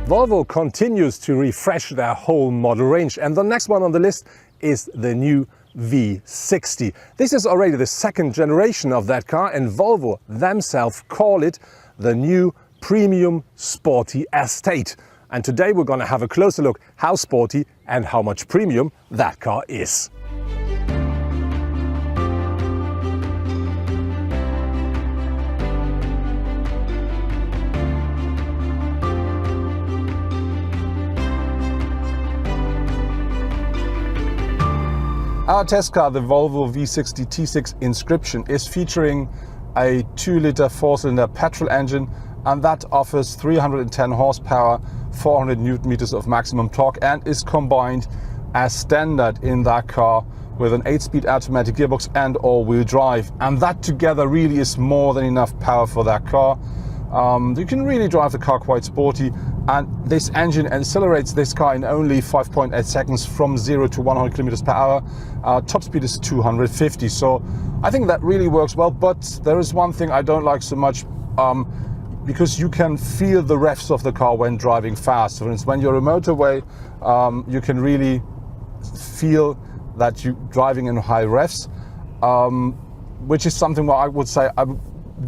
Volvo continues to refresh their whole model range, and the next one on the list is the new V60. This is already the second generation of that car, and Volvo themselves call it the new premium sporty estate. And today we're going to have a closer look how sporty and how much premium that car is. Our test car, the Volvo V60 T6 Inscription, is featuring a 2-liter 4-cylinder petrol engine, and that offers 310 horsepower, 400 Newton meters of maximum torque, and is combined as standard in that car with an 8-speed automatic gearbox and all-wheel drive. And that together really is more than enough power for that car. You can really drive the car quite sporty, and this engine accelerates this car in only 5.8 seconds from 0 to 100 kilometers per hour. Top speed is 250, so I think that really works well. But there is one thing I don't like so much, because you can feel the revs of the car when driving fast. For instance, when you're on a motorway, you can really feel that you're driving in high revs, which is something where I would say I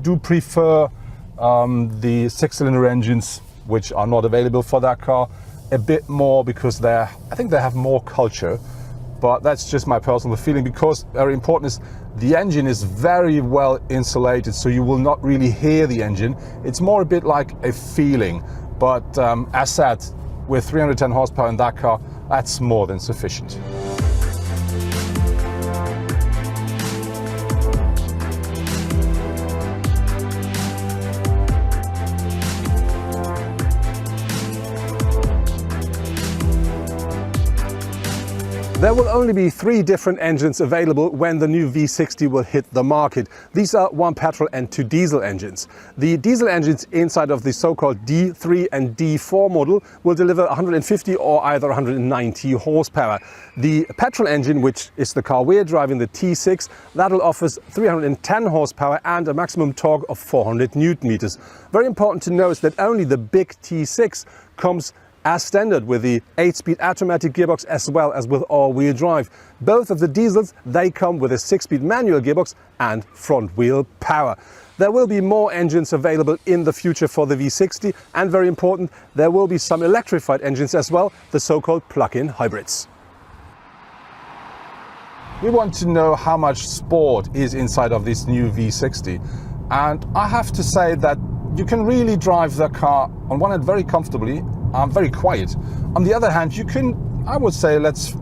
do prefer the 6-cylinder engines, which are not available for that car, a bit more, because I think they have more culture. But that's just my personal feeling, because very important is the engine is very well insulated, so you will not really hear the engine. It's more a bit like a feeling. But as said, with 310 horsepower in that car, that's more than sufficient. There will only be 3 different engines available when the new V60 will hit the market. These are 1 petrol and 2 diesel engines. The diesel engines inside of the so-called D3 and D4 model will deliver 150 or either 190 horsepower. The petrol engine, which is the car we're driving, the T6, that'll offers 310 horsepower and a maximum torque of 400 Newton meters. Very important to note that only the big T6 comes as standard with the 8-speed automatic gearbox as well as with all-wheel drive. Both of the diesels, they come with a 6-speed manual gearbox and front-wheel power. There will be more engines available in the future for the V60, and very important, there will be some electrified engines as well, the so-called plug-in hybrids. We want to know how much sport is inside of this new V60, and I have to say that you can really drive the car on one hand very comfortably, very quiet. On the other hand, you can, I would say, let's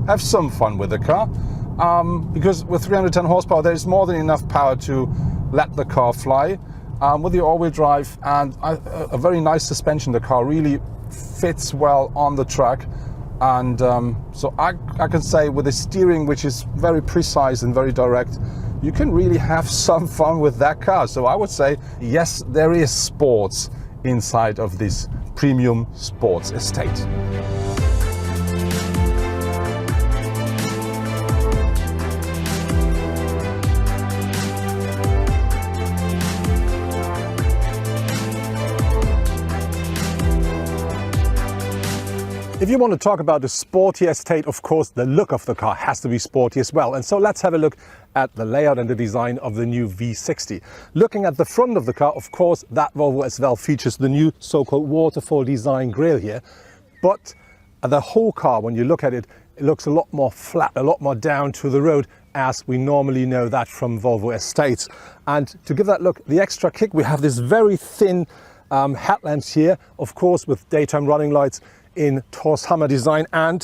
have some fun with the car, because with 310 horsepower there is more than enough power to let the car fly. With the all-wheel drive and a very nice suspension, the car really fits well on the track. And so I can say, with the steering, which is very precise and very direct, you can really have some fun with that car. So I would say, yes, there is sports inside of this premium sports estate. If you want to talk about the sporty estate, of course, the look of the car has to be sporty as well. And so let's have a look at the layout and the design of the new V60. Looking at the front of the car, of course, that Volvo as well features the new so-called waterfall design grille here. But the whole car, when you look at it, it looks a lot more flat, a lot more down to the road, as we normally know that from Volvo estates. And to give that look the extra kick, we have this very thin headlamps here, of course, with daytime running lights in Torshammer design, and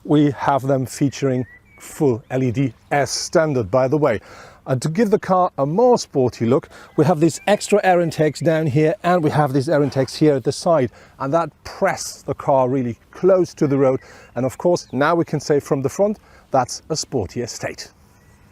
we have them featuring full LED as standard, by the way. And to give the car a more sporty look, we have these extra air intakes down here, and we have these air intakes here at the side, and that press the car really close to the road. And of course, now we can say from the front, that's a sporty estate.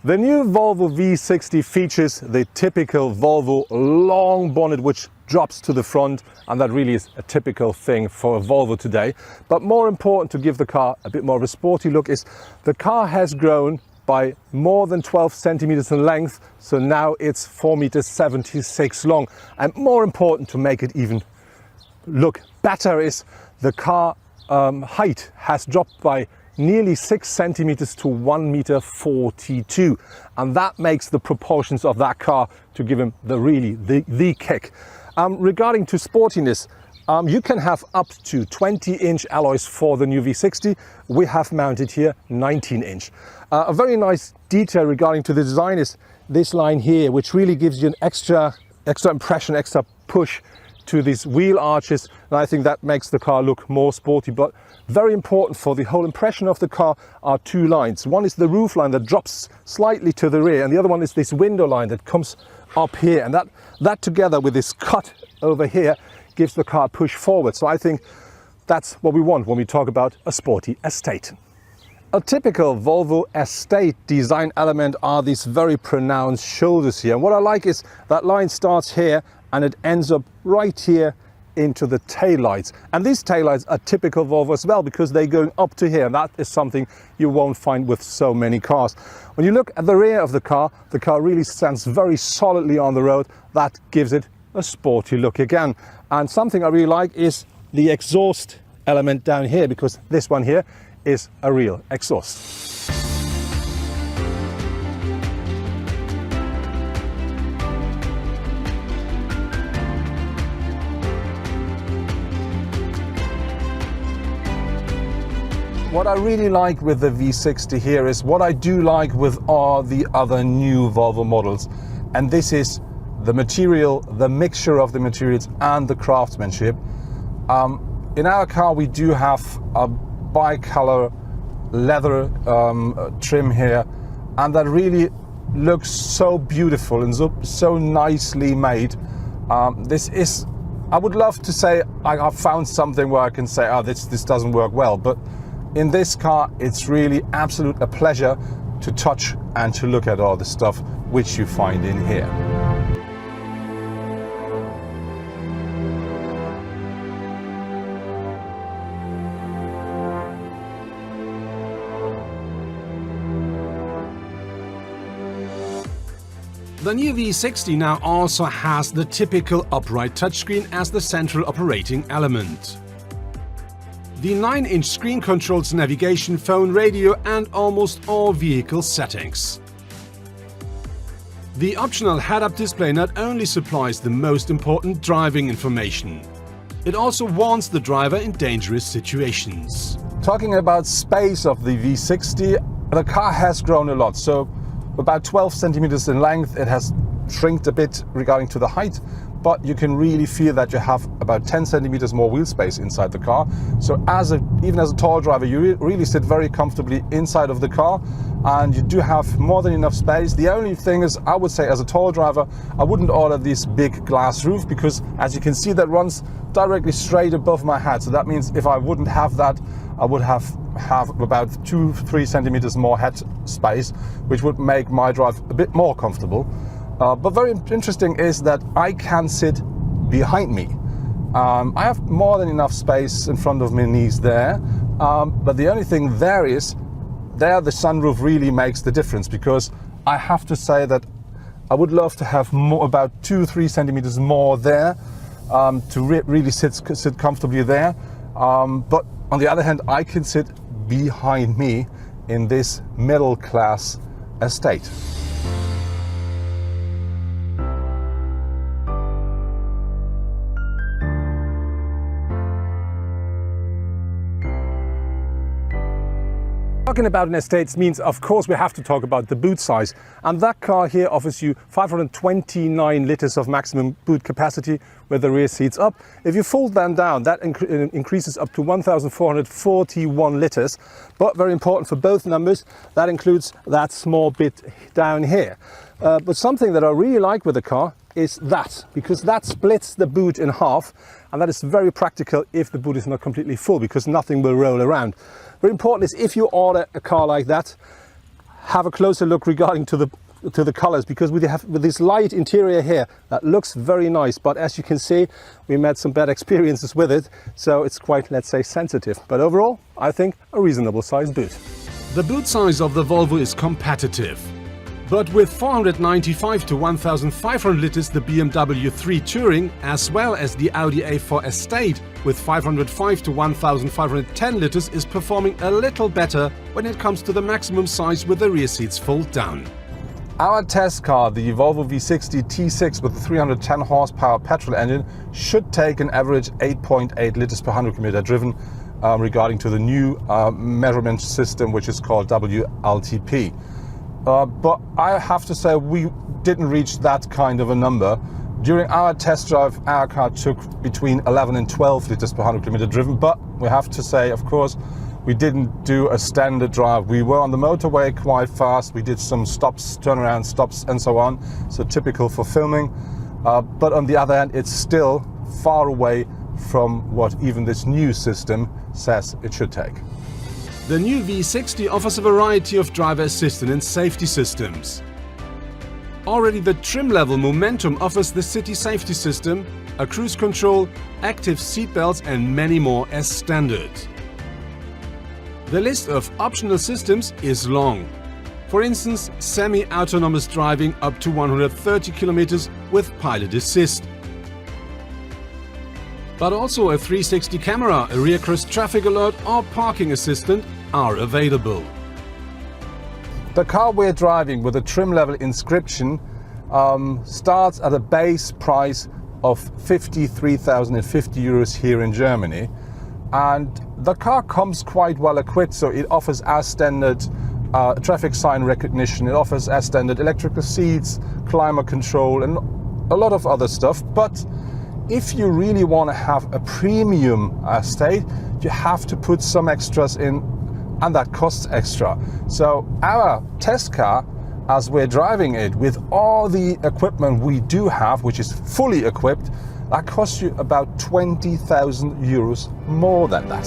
The new Volvo V60 features the typical Volvo long bonnet, which drops to the front, and that really is a typical thing for a Volvo today. But more important, to give the car a bit more of a sporty look, is the car has grown by more than 12 centimeters in length, so now it's 4.76 meters long. And more important, to make it even look better is the car height has dropped by nearly 6 centimeters to 1.42 meters, and that makes the proportions of that car to give him the kick. Regarding to sportiness, you can have up to 20-inch alloys for the new V60. We have mounted here 19-inch. A very nice detail regarding to the design is this line here, which really gives you an extra impression, extra push to these wheel arches, and I think that makes the car look more sporty. But very important for the whole impression of the car are two lines. One is the roof line that drops slightly to the rear, and the other one is this window line that comes up here, and that together with this cut over here gives the car a push forward. So I think that's what we want when we talk about a sporty estate. A typical Volvo estate design element are these very pronounced shoulders here. And what I like is that line starts here and it ends up right here into the taillights. And these taillights are typical Volvo as well, because they're going up to here. And that is something you won't find with so many cars. When you look at the rear of the car really stands very solidly on the road. That gives it a sporty look again. And something I really like is the exhaust element down here, because this one here is a real exhaust. What I really like with the V60 here is what I do like with all the other new Volvo models, and this is the material, the mixture of the materials and the craftsmanship. In our car we do have a bi-color leather trim here, and that really looks so beautiful and so nicely made. This is, I would love to say I found something where I can say, oh, this doesn't work well, but in this car it's really absolute a pleasure to touch and to look at all the stuff which you find in here. The new V60 now also has the typical upright touchscreen as the central operating element. The 9-inch screen controls navigation, phone, radio and almost all vehicle settings. The optional head-up display not only supplies the most important driving information, it also warns the driver in dangerous situations. Talking about space of the V60, the car has grown a lot. So about 12 centimeters in length, it has shrinked a bit regarding to the height, but you can really feel that you have about 10 centimeters more wheel space inside the car. So even as a tall driver, you really sit very comfortably inside of the car, and you do have more than enough space. The only thing is, I would say as a tall driver, I wouldn't order this big glass roof, because as you can see, that runs directly straight above my head. So that means if I wouldn't have that, I would have about 2-3 centimeters more head space, which would make my drive a bit more comfortable. But very interesting is that I can sit behind me. I have more than enough space in front of my knees there, but the only thing there is, the sunroof really makes the difference, because I have to say that I would love to have more, about 2-3 centimeters more there, to really sit comfortably there. But on the other hand, I can sit behind me in this middle class estate. Talking about an estate means, of course, we have to talk about the boot size. And that car here offers you 529 liters of maximum boot capacity with the rear seats up. If you fold them down, that increases up to 1,441 liters. But very important for both numbers, that includes that small bit down here. But something that I really like with the car is that, because that splits the boot in half, and that is very practical if the boot is not completely full, because nothing will roll around. Very important is, if you order a car like that, have a closer look regarding to the colors, because with this light interior here, that looks very nice, but as you can see, we met some bad experiences with it, so it's quite, let's say, sensitive. But overall, I think a reasonable sized boot. The boot size of the Volvo is competitive. But with 495 to 1,500 litres, the BMW 3 Touring, as well as the Audi A4 Estate with 505 to 1,510 litres, is performing a little better when it comes to the maximum size with the rear seats fold down. Our test car, the Volvo V60 T6 with the 310 horsepower petrol engine, should take an average 8.8 litres per 100 km driven, regarding to the new measurement system, which is called WLTP. But I have to say we didn't reach that kind of a number. During our test drive, our car took between 11 and 12 litres per 100 km driven, but we have to say, of course, we didn't do a standard drive. We were on the motorway quite fast. We did some stops, turnaround stops and so on, so typical for filming. But on the other hand, it's still far away from what even this new system says it should take. The new V60 offers a variety of driver assistance and safety systems. Already the trim level Momentum offers the city safety system, a cruise control, active seatbelts and many more as standard. The list of optional systems is long. For instance, semi-autonomous driving up to 130 km with pilot assist. But also a 360 camera, a rear cross traffic alert or parking assistant are available. The car we're driving with a trim level inscription starts at a base price of 53,050 euros here in Germany. And the car comes quite well equipped, so it offers as standard traffic sign recognition, it offers as standard electrical seats, climate control and a lot of other stuff. But if you really want to have a premium estate, you have to put some extras in, and that costs extra. So our test car, as we're driving it with all the equipment we do have, which is fully equipped, that costs you about 20,000 euros more than that.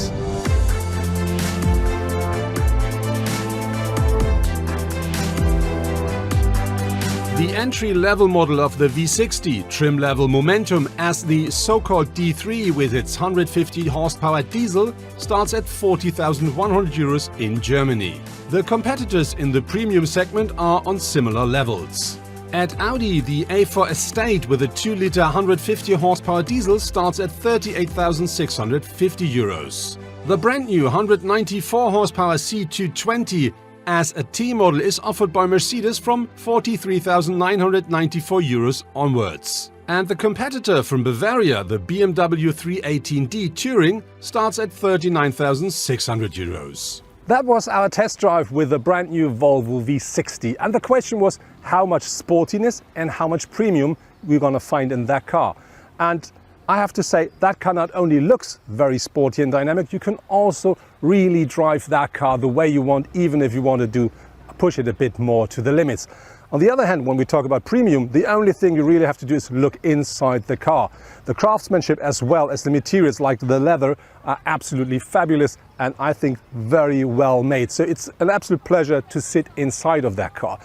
The entry-level model of the V60, trim level Momentum, as the so-called D3 with its 150 horsepower diesel, starts at 40,100 euros in Germany. The competitors in the premium segment are on similar levels. At Audi, the A4 Estate with a 2-litre 150 horsepower diesel starts at 38,650 euros. The brand new 194 horsepower C220 as a T model is offered by Mercedes from 43,994 euros onwards. And the competitor from Bavaria, the BMW 318d Touring, starts at 39,600 euros. That was our test drive with the brand new Volvo V60, and the question was how much sportiness and how much premium we're going to find in that car. And I have to say that car not only looks very sporty and dynamic, you can also really drive that car the way you want, even if you want to push it a bit more to the limits. On the other hand, when we talk about premium, the only thing you really have to do is look inside the car. The craftsmanship as well as the materials like the leather are absolutely fabulous and I think very well made. So it's an absolute pleasure to sit inside of that car.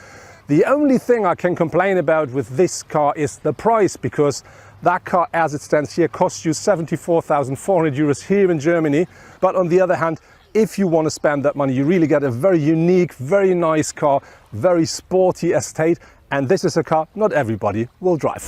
The only thing I can complain about with this car is the price, because that car as it stands here costs you 74,400 euros here in Germany. But on the other hand, if you want to spend that money, you really get a very unique, very nice car, very sporty estate, and this is a car not everybody will drive.